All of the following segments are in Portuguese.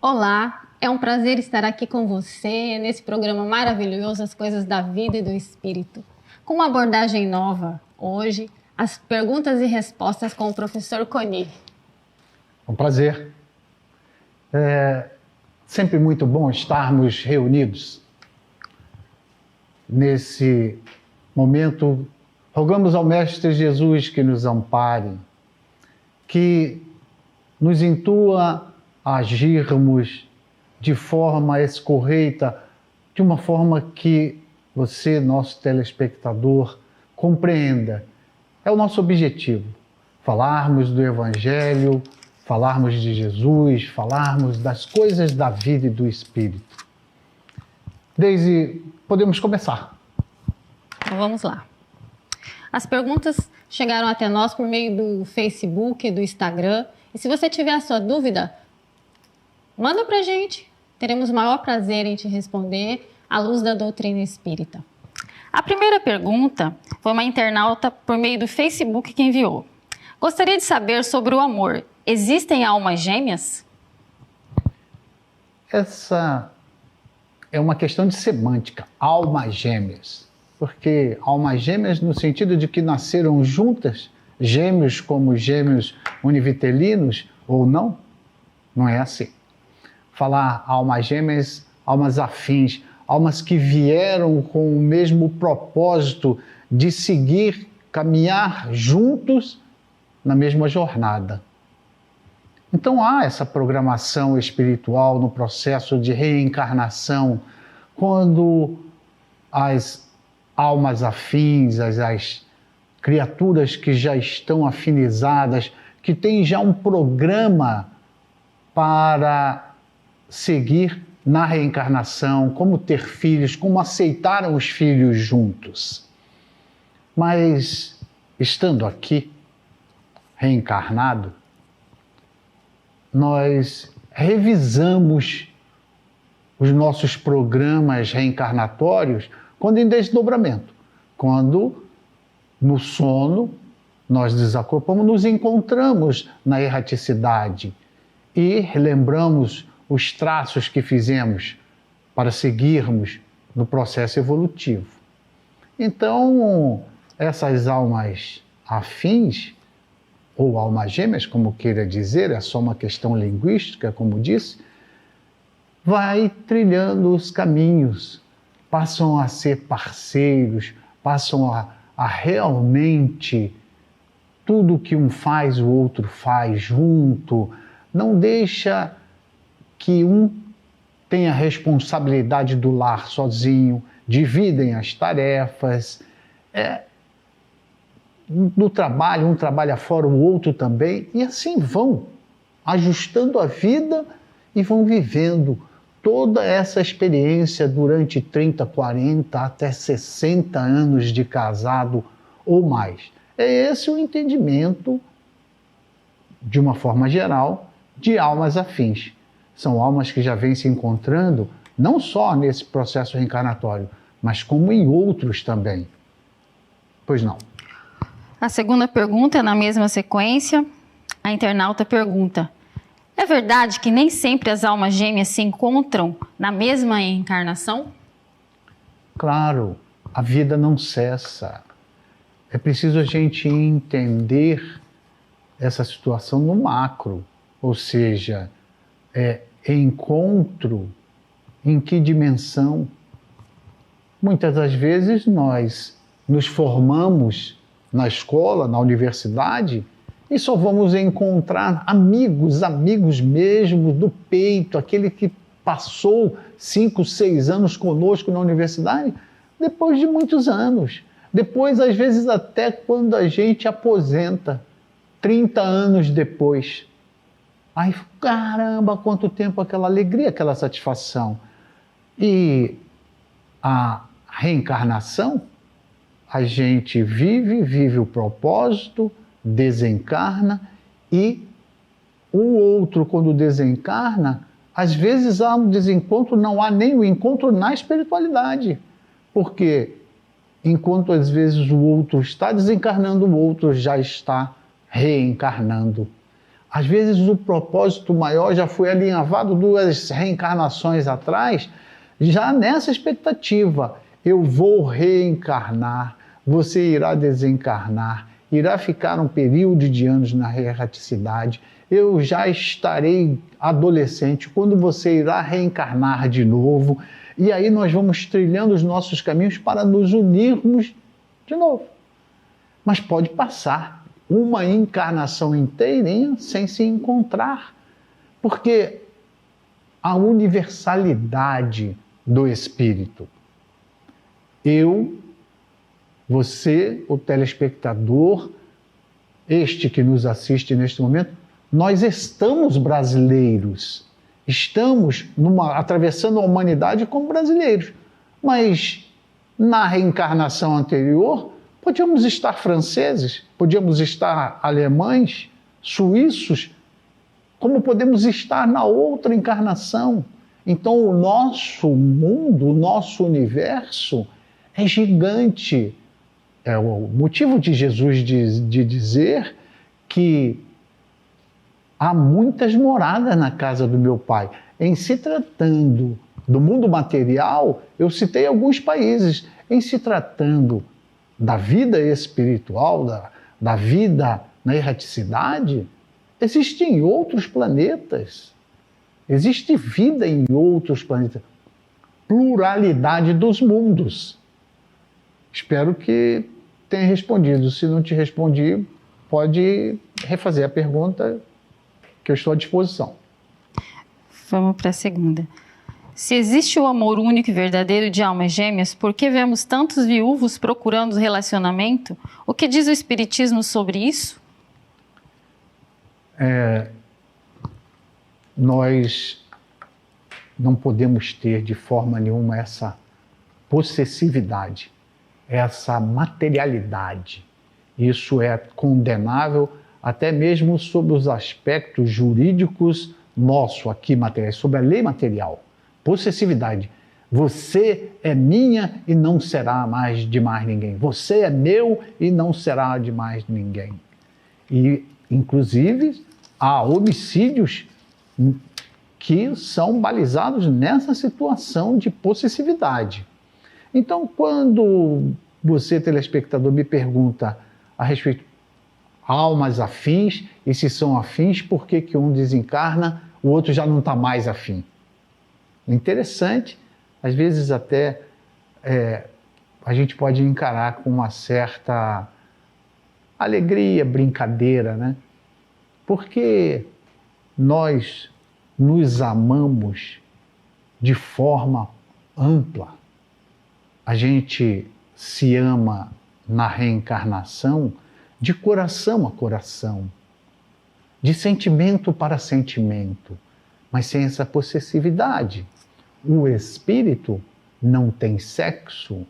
Olá, é um prazer estar aqui com você nesse programa maravilhoso, As Coisas da Vida e do Espírito. Com uma abordagem nova, hoje, as perguntas e respostas com o professor Coni. Um prazer. É sempre muito bom estarmos reunidos. Nesse momento, rogamos ao Mestre Jesus que nos ampare, que nos intua a agirmos de forma escorreita, de uma forma que você, nosso telespectador, compreenda. É o nosso objetivo, falarmos do Evangelho, falarmos de Jesus, falarmos das coisas da vida e do Espírito. Deise, podemos começar. Então vamos lá. As perguntas chegaram até nós por meio do Facebook e do Instagram. E se você tiver a sua dúvida, manda pra gente. Teremos o maior prazer em te responder à luz da doutrina espírita. A primeira pergunta foi uma internauta por meio do Facebook que enviou. Gostaria de saber sobre o amor. Existem almas gêmeas? Essa é uma questão de semântica, almas gêmeas. Porque almas gêmeas no sentido de que nasceram juntas, gêmeos como gêmeos univitelinos ou não, não é assim. Falar almas gêmeas, almas afins, almas que vieram com o mesmo propósito de seguir, caminhar juntos na mesma jornada. Então há essa programação espiritual no processo de reencarnação, quando as almas afins, as criaturas que já estão afinizadas, que têm já um programa para seguir na reencarnação, como ter filhos, como aceitaram os filhos juntos. Mas, estando aqui, reencarnado, nós revisamos os nossos programas reencarnatórios quando em desdobramento, quando no sono nós desacoplamos, nos encontramos na erraticidade e relembramos os traços que fizemos para seguirmos no processo evolutivo. Então, essas almas afins, ou almas gêmeas, como queira dizer, é só uma questão linguística, como disse, vai trilhando os caminhos, passam a ser parceiros, passam a realmente tudo que um faz, o outro faz junto, não deixa que um tenha a responsabilidade do lar sozinho, dividem as tarefas, no trabalho, um trabalha fora, o outro também, e assim vão ajustando a vida e vão vivendo toda essa experiência durante 30, 40, até 60 anos de casado ou mais. É esse o entendimento, de uma forma geral, de almas afins. São almas que já vêm se encontrando, não só nesse processo reencarnatório, mas como em outros também. Pois não. A segunda pergunta é na mesma sequência. A internauta pergunta: é verdade que nem sempre as almas gêmeas se encontram na mesma encarnação? Claro, a vida não cessa. É preciso a gente entender essa situação no macro, ou seja, encontro em que dimensão? Muitas das vezes nós nos formamos na escola, na universidade, e só vamos encontrar amigos mesmo do peito, aquele que passou 5, 6 anos conosco na universidade, depois de muitos anos. Depois, às vezes, até quando a gente aposenta, 30 anos depois. Ai, caramba, quanto tempo aquela alegria, aquela satisfação. E a reencarnação, a gente vive o propósito, desencarna, e o outro, quando desencarna, às vezes há um desencontro, não há nem o encontro na espiritualidade. Porque enquanto às vezes o outro está desencarnando, o outro já está reencarnando. Às vezes o propósito maior já foi alinhavado 2 reencarnações atrás, já nessa expectativa. Eu vou reencarnar, você irá desencarnar, irá ficar um período de anos na erraticidade, eu já estarei adolescente, quando você irá reencarnar de novo, e aí nós vamos trilhando os nossos caminhos para nos unirmos de novo. Mas pode passar uma encarnação inteirinha sem se encontrar, porque a universalidade do Espírito. Eu, você, o telespectador, este que nos assiste neste momento, nós estamos brasileiros, estamos atravessando a humanidade como brasileiros, mas na reencarnação anterior podíamos estar franceses, podíamos estar alemães, suíços, como podemos estar na outra encarnação. Então o nosso mundo, o nosso universo é gigante. É o motivo de Jesus de dizer que há muitas moradas na casa do meu Pai. Em se tratando do mundo material, eu citei alguns países. Em se tratando da vida espiritual, da vida na erraticidade, existem outros planetas. Existe vida em outros planetas. Pluralidade dos mundos. Espero que tenha respondido. Se não te respondi, pode refazer a pergunta, que eu estou à disposição. Vamos para a segunda. Se existe o amor único e verdadeiro de almas gêmeas, por que vemos tantos viúvos procurando relacionamento? O que diz o Espiritismo sobre isso? Nós não podemos ter de forma nenhuma essa possessividade, essa materialidade. Isso é condenável até mesmo sobre os aspectos jurídicos nosso aqui materiais, sobre a lei material. Possessividade. Você é minha e não será mais de mais ninguém. Você é meu e não será de mais ninguém. E, inclusive, há homicídios que são balizados nessa situação de possessividade. Então, quando você, telespectador, me pergunta a respeito de almas afins, e se são afins, por que um desencarna, o outro já não está mais afim? Interessante, às vezes até a gente pode encarar com uma certa alegria, brincadeira, né? Porque nós nos amamos de forma ampla. A gente se ama na reencarnação de coração a coração, de sentimento para sentimento, mas sem essa possessividade. O espírito não tem sexo.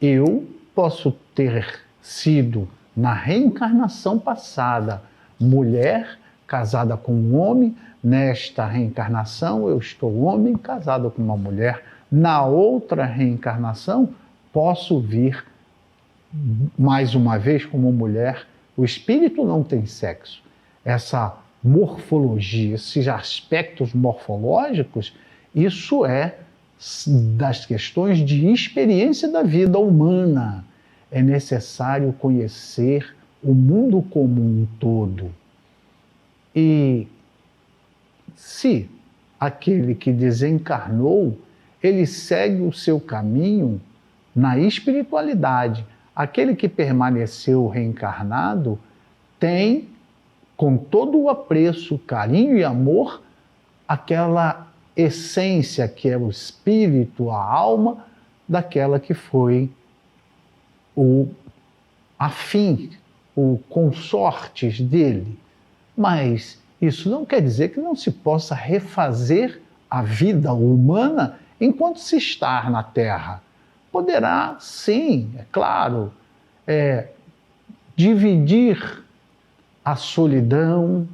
Eu posso ter sido, na reencarnação passada, mulher casada com um homem. Nesta reencarnação, eu estou homem casado com uma mulher. Na outra reencarnação, posso vir mais uma vez como mulher. O espírito não tem sexo. Essa morfologia, esses aspectos morfológicos, isso é das questões de experiência da vida humana. É necessário conhecer o mundo como um todo. E se aquele que desencarnou, ele segue o seu caminho na espiritualidade, aquele que permaneceu reencarnado tem, com todo o apreço, carinho e amor, aquela essência que é o espírito, a alma, daquela que foi o afim, o consortes dele. Mas isso não quer dizer que não se possa refazer a vida humana enquanto se está na Terra. Poderá, sim, é claro, dividir a solidão,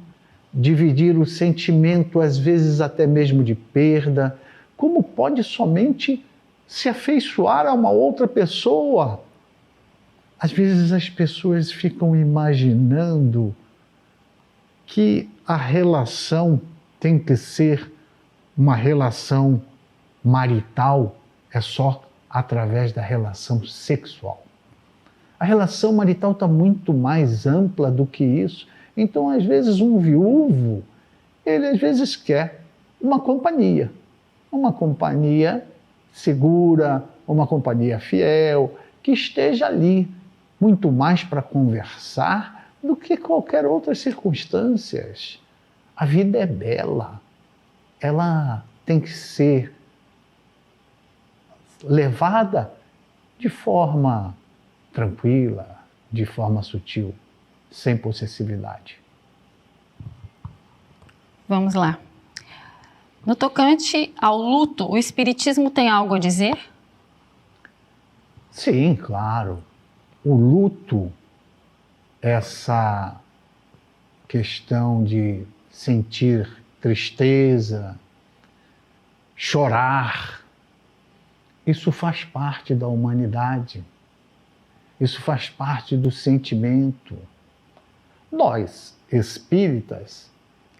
dividir o sentimento, às vezes até mesmo de perda. Como pode somente se afeiçoar a uma outra pessoa? Às vezes as pessoas ficam imaginando que a relação tem que ser uma relação marital, é só através da relação sexual. A relação marital está muito mais ampla do que isso. Então, às vezes, um viúvo, ele às vezes quer uma companhia segura, uma companhia fiel, que esteja ali, muito mais para conversar do que qualquer outra circunstâncias. A vida é bela, ela tem que ser levada de forma tranquila, de forma sutil, sem possessividade. Vamos lá. No tocante ao luto, o Espiritismo tem algo a dizer? Sim, claro. O luto, essa questão de sentir tristeza, chorar, isso faz parte da humanidade. Isso faz parte do sentimento. Nós, espíritas,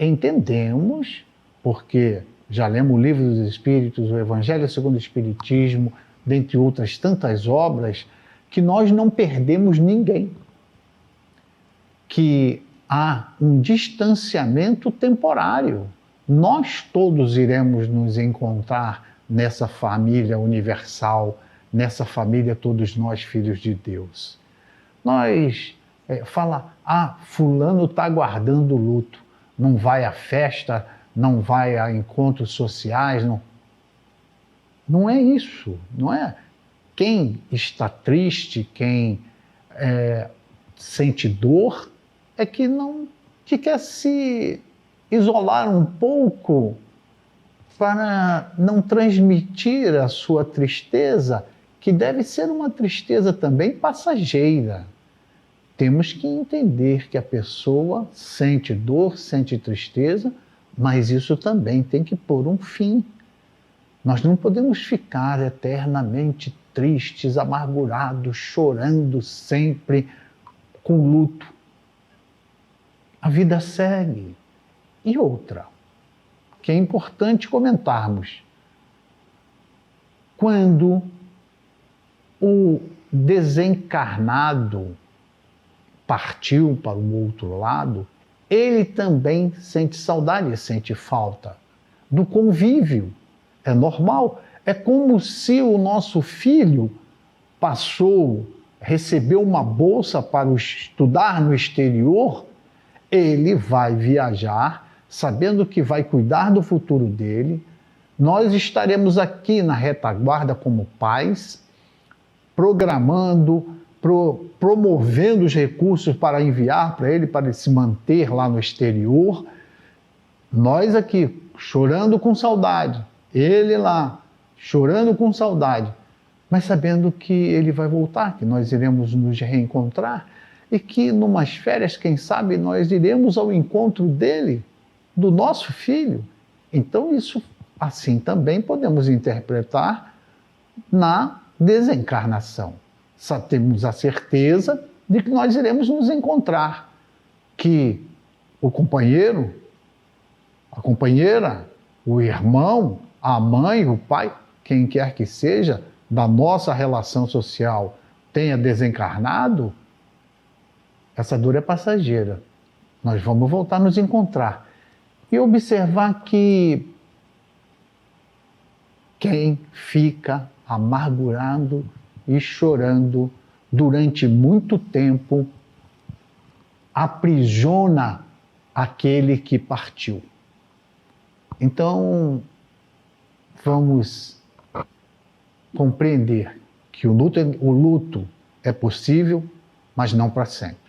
entendemos, porque já lemos o Livro dos Espíritos, o Evangelho segundo o Espiritismo, dentre outras tantas obras, que nós não perdemos ninguém. Que há um distanciamento temporário. Nós todos iremos nos encontrar nessa família universal, nessa família todos nós filhos de Deus. Nós fala, fulano está guardando luto, não vai à festa, não vai a encontros sociais, não é isso, não é? Quem está triste, quem sente dor, é que quer se isolar um pouco para não transmitir a sua tristeza, que deve ser uma tristeza também passageira. Temos que entender que a pessoa sente dor, sente tristeza, mas isso também tem que pôr um fim. Nós não podemos ficar eternamente tristes, amargurados, chorando sempre, com luto. A vida segue. E outra, que é importante comentarmos. Quando o desencarnado partiu para o outro lado, ele também sente saudade, sente falta do convívio. É normal. É como se o nosso filho recebeu uma bolsa para estudar no exterior, ele vai viajar sabendo que vai cuidar do futuro dele. Nós estaremos aqui na retaguarda como pais, programando, promovendo os recursos para enviar para ele se manter lá no exterior. Nós aqui, chorando com saudade, ele lá, chorando com saudade, mas sabendo que ele vai voltar, que nós iremos nos reencontrar e que, numas férias, quem sabe, nós iremos ao encontro dele, do nosso filho. Então, isso assim também podemos interpretar na desencarnação. Só temos a certeza de que nós iremos nos encontrar, que o companheiro, a companheira, o irmão, a mãe, o pai, quem quer que seja, da nossa relação social tenha desencarnado, essa dor é passageira. Nós vamos voltar a nos encontrar. E observar que quem fica amargurado e chorando durante muito tempo aprisiona aquele que partiu. Então, vamos compreender que o luto é possível, mas não para sempre.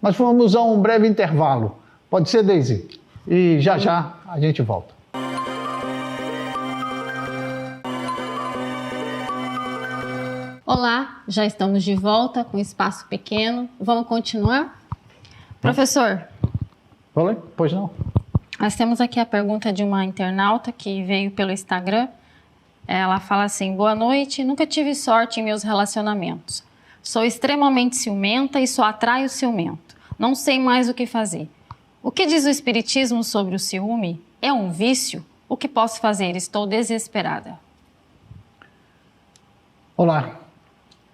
Nós vamos a um breve intervalo. Pode ser, Deise? E já já a gente volta. Olá, já estamos de volta com espaço pequeno. Vamos continuar? Professor. Pois não. Nós temos aqui a pergunta de uma internauta que veio pelo Instagram. Ela fala assim: boa noite, nunca tive sorte em meus relacionamentos. Sou extremamente ciumenta e só atraio ciumento. Não sei mais o que fazer. O que diz o Espiritismo sobre o ciúme? É um vício? O que posso fazer? Estou desesperada. Olá,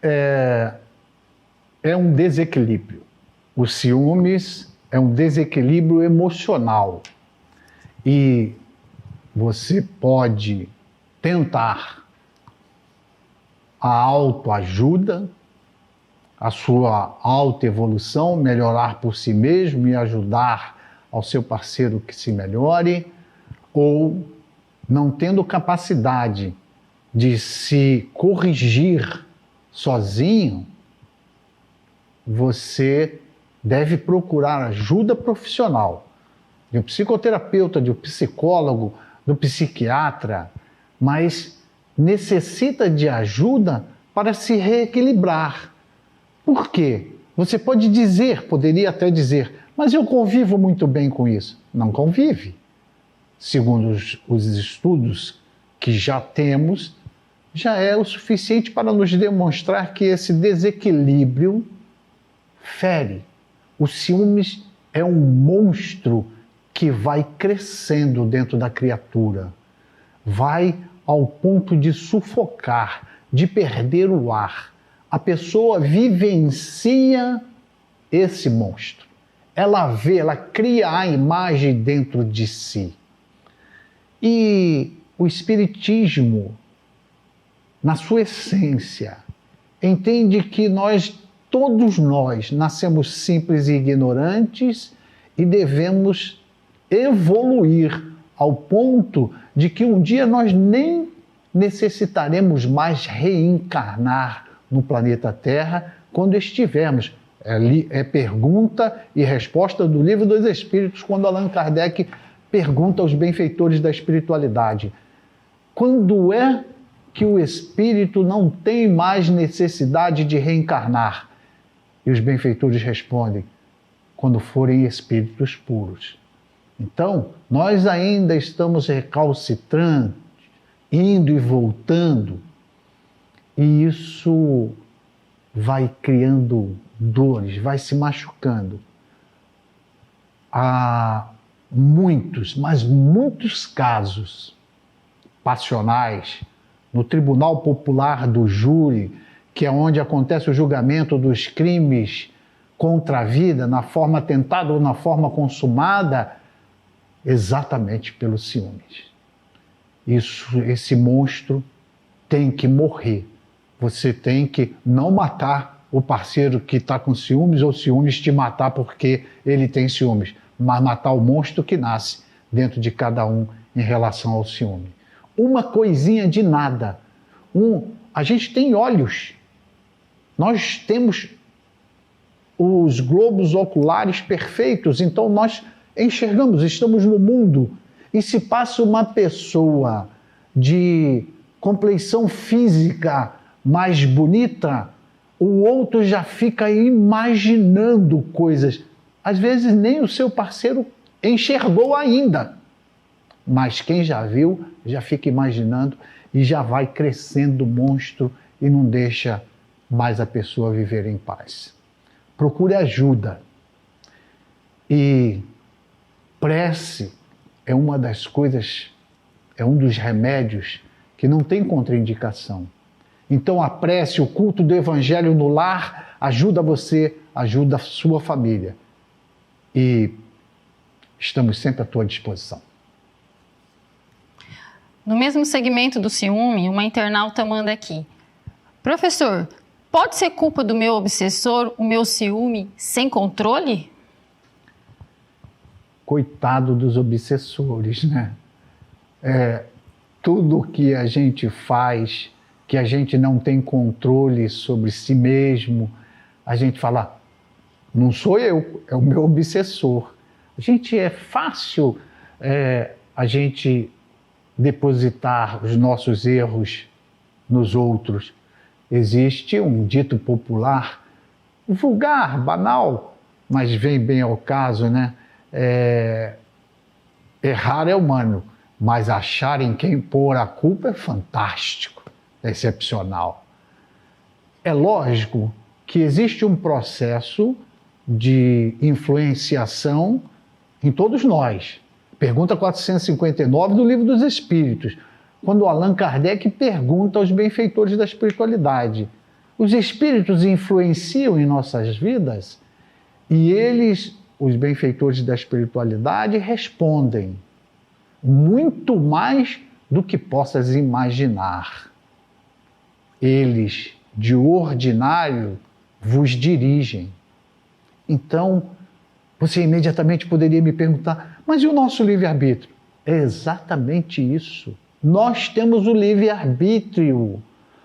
é um desequilíbrio. O ciúmes é um desequilíbrio emocional e você pode tentar a autoajuda, a sua autoevolução, melhorar por si mesmo e ajudar ao seu parceiro que se melhore, ou não tendo capacidade de se corrigir sozinho, você deve procurar ajuda profissional, de um psicoterapeuta, de um psicólogo, do psiquiatra, mas necessita de ajuda para se reequilibrar. Por quê? Você poderia até dizer, mas eu convivo muito bem com isso. Não convive. Segundo os estudos que já temos, já é o suficiente para nos demonstrar que esse desequilíbrio fere. O ciúmes é um monstro que vai crescendo dentro da criatura, vai ao ponto de sufocar, de perder o ar. A pessoa vivencia esse monstro. Ela cria a imagem dentro de si. E o Espiritismo, na sua essência, entende que todos nós, nascemos simples e ignorantes e devemos evoluir ao ponto de que um dia nós nem necessitaremos mais reencarnar no planeta Terra quando estivermos. É pergunta e resposta do Livro dos Espíritos, quando Allan Kardec pergunta aos benfeitores da espiritualidade: quando é que o espírito não tem mais necessidade de reencarnar? E os benfeitores respondem: quando forem espíritos puros. Então, nós ainda estamos recalcitrantes, indo e voltando, e isso vai criando dores, vai se machucando. Há muitos, mas muitos casos passionais no Tribunal Popular do Júri, que é onde acontece o julgamento dos crimes contra a vida, na forma tentada ou na forma consumada, exatamente pelos ciúmes. Esse monstro tem que morrer. Você tem que não matar o parceiro que está com ciúmes, ou ciúmes te matar porque ele tem ciúmes, mas matar o monstro que nasce dentro de cada um em relação ao ciúme. Uma coisinha de nada. A gente tem olhos. Nós temos os globos oculares perfeitos, então nós enxergamos, estamos no mundo. E se passa uma pessoa de compleição física mais bonita, o outro já fica imaginando coisas. Às vezes nem o seu parceiro enxergou ainda, mas quem já viu já fica imaginando e já vai crescendo o monstro e não deixa mais a pessoa viver em paz. Procure ajuda. E prece é uma das coisas, é um dos remédios que não tem contraindicação. Então a prece, o culto do Evangelho no lar, ajuda você, ajuda a sua família. E estamos sempre à tua disposição. No mesmo segmento do ciúme, uma internauta manda aqui: professor, pode ser culpa do meu obsessor o meu ciúme sem controle? Coitado dos obsessores, né? Tudo que a gente faz, que a gente não tem controle sobre si mesmo, a gente fala, não sou eu, é o meu obsessor. É fácil a gente depositar os nossos erros nos outros. Existe um dito popular, vulgar, banal, mas vem bem ao caso, né? Errar é humano, mas achar em quem pôr a culpa é fantástico, é excepcional. É lógico que existe um processo de influenciação em todos nós. Pergunta 459 do Livro dos Espíritos, quando Allan Kardec pergunta aos benfeitores da espiritualidade: os espíritos influenciam em nossas vidas? E eles, os benfeitores da espiritualidade, respondem: muito mais do que possas imaginar. Eles, de ordinário, vos dirigem. Então, você imediatamente poderia me perguntar: mas e o nosso livre-arbítrio? É exatamente isso. Nós temos o livre-arbítrio.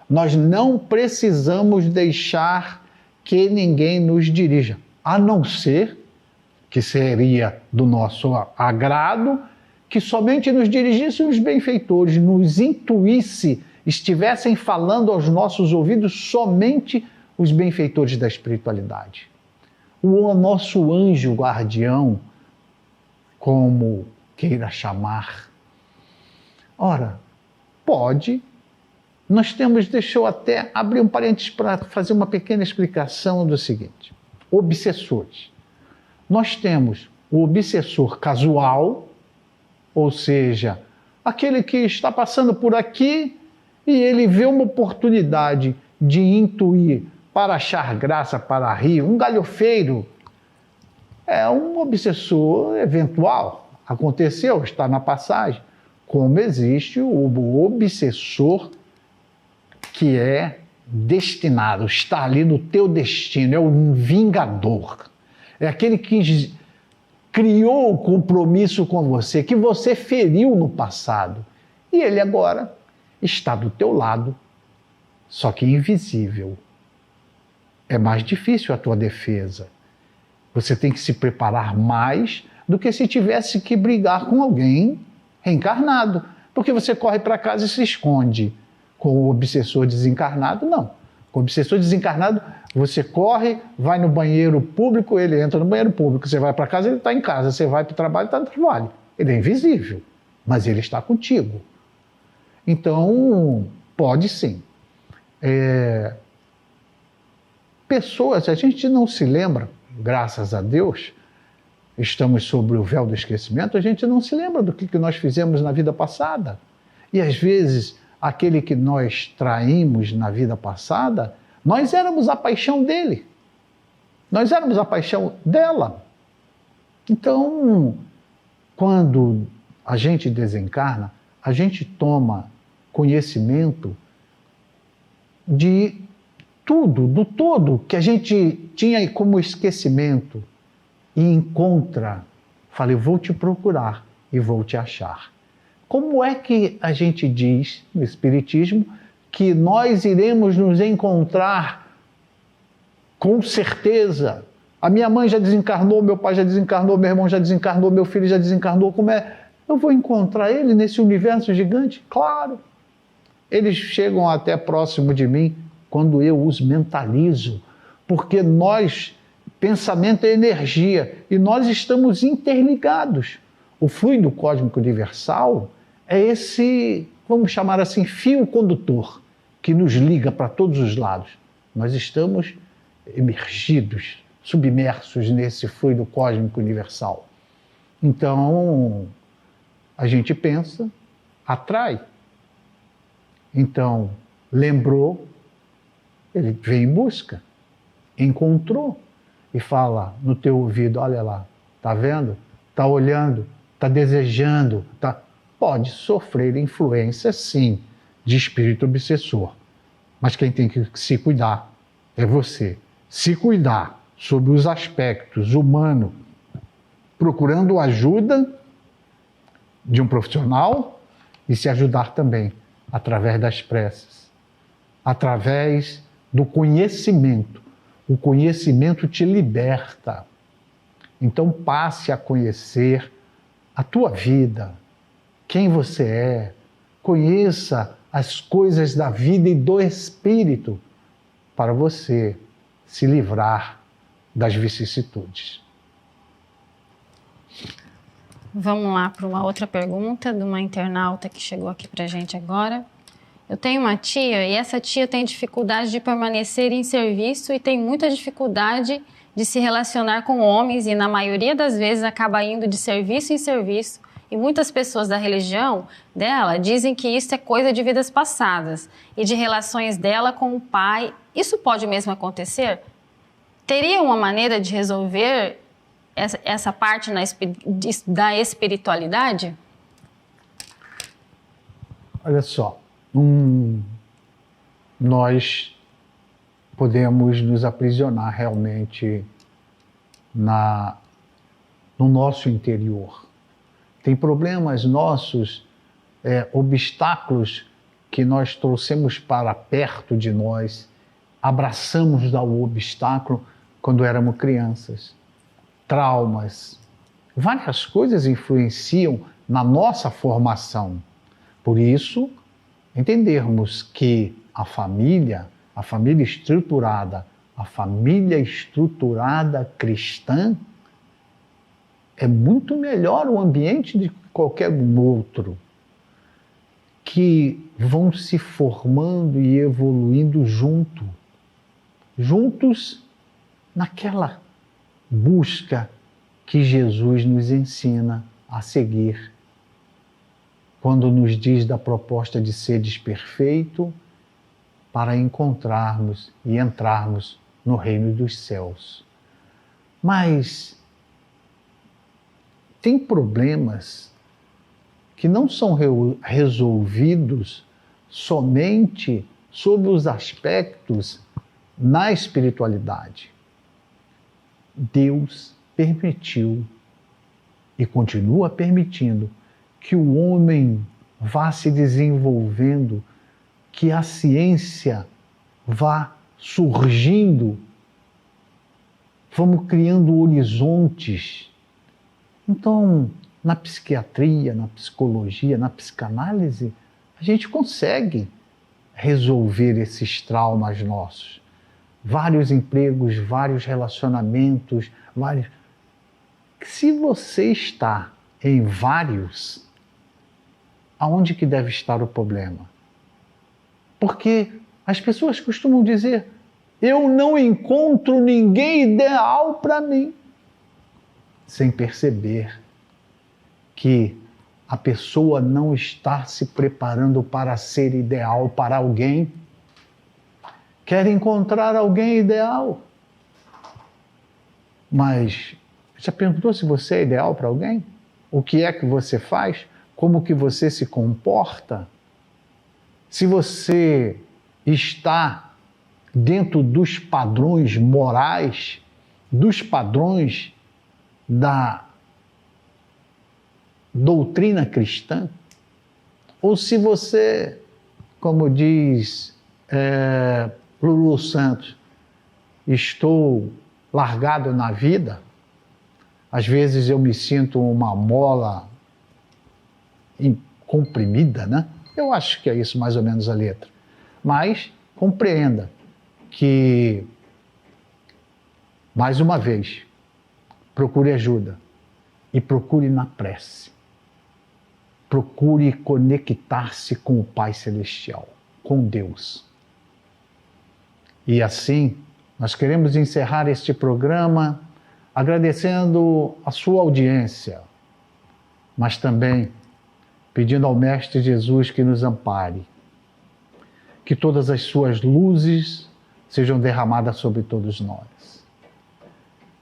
Nós não precisamos deixar que ninguém nos dirija, a não ser que seria do nosso agrado que somente nos dirigissem os benfeitores, nos intuísse, estivessem falando aos nossos ouvidos somente os benfeitores da espiritualidade. O nosso anjo guardião, como queira chamar. Ora, pode. Nós temos, deixa eu até abrir um parênteses para fazer uma pequena explicação do seguinte: obsessores. Nós temos o obsessor casual, ou seja, aquele que está passando por aqui e ele vê uma oportunidade de intuir para achar graça, para rir, um galhofeiro. É um obsessor eventual. Aconteceu, está na passagem. Como existe o obsessor que é destinado, está ali no teu destino, é um vingador. É aquele que criou o compromisso com você, que você feriu no passado. E ele agora está do teu lado, só que invisível. É mais difícil a tua defesa. Você tem que se preparar mais do que se tivesse que brigar com alguém reencarnado. Porque você corre para casa e se esconde. Com o obsessor desencarnado, não. Com o obsessor desencarnado, você corre, vai no banheiro público, ele entra no banheiro público. Você vai para casa, ele está em casa. Você vai para o trabalho, ele está no trabalho. Ele é invisível, mas ele está contigo. Então, pode sim. Pessoas, a gente não se lembra, graças a Deus, estamos sobre o véu do esquecimento, a gente não se lembra do que nós fizemos na vida passada. E às vezes, aquele que nós traímos na vida passada, nós éramos a paixão dele. Nós éramos a paixão dela. Então, quando a gente desencarna, a gente toma conhecimento de tudo, do todo que a gente tinha como esquecimento e encontra. Falei, vou te procurar e vou te achar. Como é que a gente diz no Espiritismo que nós iremos nos encontrar com certeza? A minha mãe já desencarnou, meu pai já desencarnou, meu irmão já desencarnou, meu filho já desencarnou. Como é? Eu vou encontrar ele nesse universo gigante? Claro. Eles chegam até próximo de mim quando eu os mentalizo, porque pensamento é energia e nós estamos interligados. O fluido cósmico universal é esse, vamos chamar assim, fio condutor que nos liga para todos os lados. Nós estamos emergidos, submersos nesse fluido cósmico universal. Então, a gente pensa, atrai. Então, lembrou, ele vem em busca, encontrou e fala no teu ouvido, olha lá, tá vendo? Tá olhando, tá desejando, tá... Pode sofrer influência, sim, de espírito obsessor. Mas quem tem que se cuidar é você. Se cuidar sobre os aspectos humanos, procurando ajuda de um profissional e se ajudar também através das preces, através do conhecimento. O conhecimento te liberta. Então passe a conhecer a tua vida, quem você é, conheça as coisas da vida e do espírito para você se livrar das vicissitudes. Vamos lá para uma outra pergunta de uma internauta que chegou aqui para a gente agora. Eu tenho uma tia e essa tia tem dificuldade de permanecer em serviço e tem muita dificuldade de se relacionar com homens e, na maioria das vezes, acaba indo de serviço em serviço. E muitas pessoas da religião dela dizem que isso é coisa de vidas passadas e de relações dela com o pai. Isso pode mesmo acontecer? Teria uma maneira de resolver essa parte da espiritualidade? Olha só, nós podemos nos aprisionar realmente no nosso interior. Tem problemas nossos, obstáculos que nós trouxemos para perto de nós, abraçamos ao obstáculo quando éramos crianças. Traumas, várias coisas influenciam na nossa formação. Por isso, entendermos que a família estruturada, a família estruturada cristã, é muito melhor o ambiente de qualquer outro, que vão se formando e evoluindo juntos naquela busca que Jesus nos ensina a seguir, quando nos diz da proposta de seres perfeito para encontrarmos e entrarmos no reino dos céus. Mas tem problemas que não são resolvidos somente sob os aspectos na espiritualidade. Deus permitiu e continua permitindo que o homem vá se desenvolvendo, que a ciência vá surgindo, vamos criando horizontes. Então, na psiquiatria, na psicologia, na psicanálise, a gente consegue resolver esses traumas nossos. Vários empregos, vários relacionamentos, vários. Se você está em vários, aonde que deve estar o problema? Porque as pessoas costumam dizer: eu não encontro ninguém ideal para mim, sem perceber que a pessoa não está se preparando para ser ideal para alguém. Quer encontrar alguém ideal. Mas já perguntou se você é ideal para alguém? O que é que você faz? Como que você se comporta? Se você está dentro dos padrões morais, dos padrões da doutrina cristã, ou se você, como diz Lulu Santos, estou largado na vida, às vezes eu me sinto uma mola comprimida, né? Eu acho que é isso mais ou menos a letra. Mas compreenda que, mais uma vez, procure ajuda e procure na prece. Procure conectar-se com o Pai Celestial, com Deus. E assim, nós queremos encerrar este programa agradecendo a sua audiência, mas também pedindo ao Mestre Jesus que nos ampare, que todas as suas luzes sejam derramadas sobre todos nós.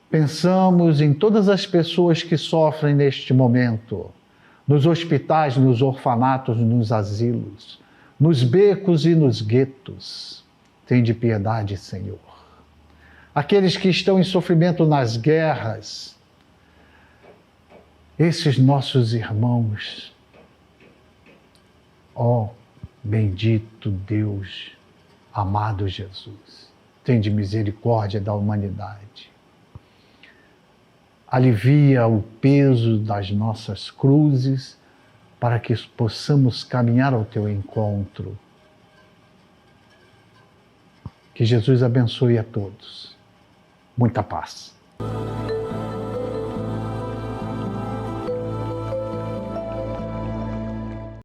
Pensamos em todas as pessoas que sofrem neste momento, nos hospitais, nos orfanatos, nos asilos, nos becos e nos guetos. Tende piedade, Senhor. Aqueles que estão em sofrimento nas guerras, esses nossos irmãos, ó bendito Deus, amado Jesus, tende misericórdia da humanidade. Alivia o peso das nossas cruzes para que possamos caminhar ao teu encontro. Que Jesus abençoe a todos. Muita paz.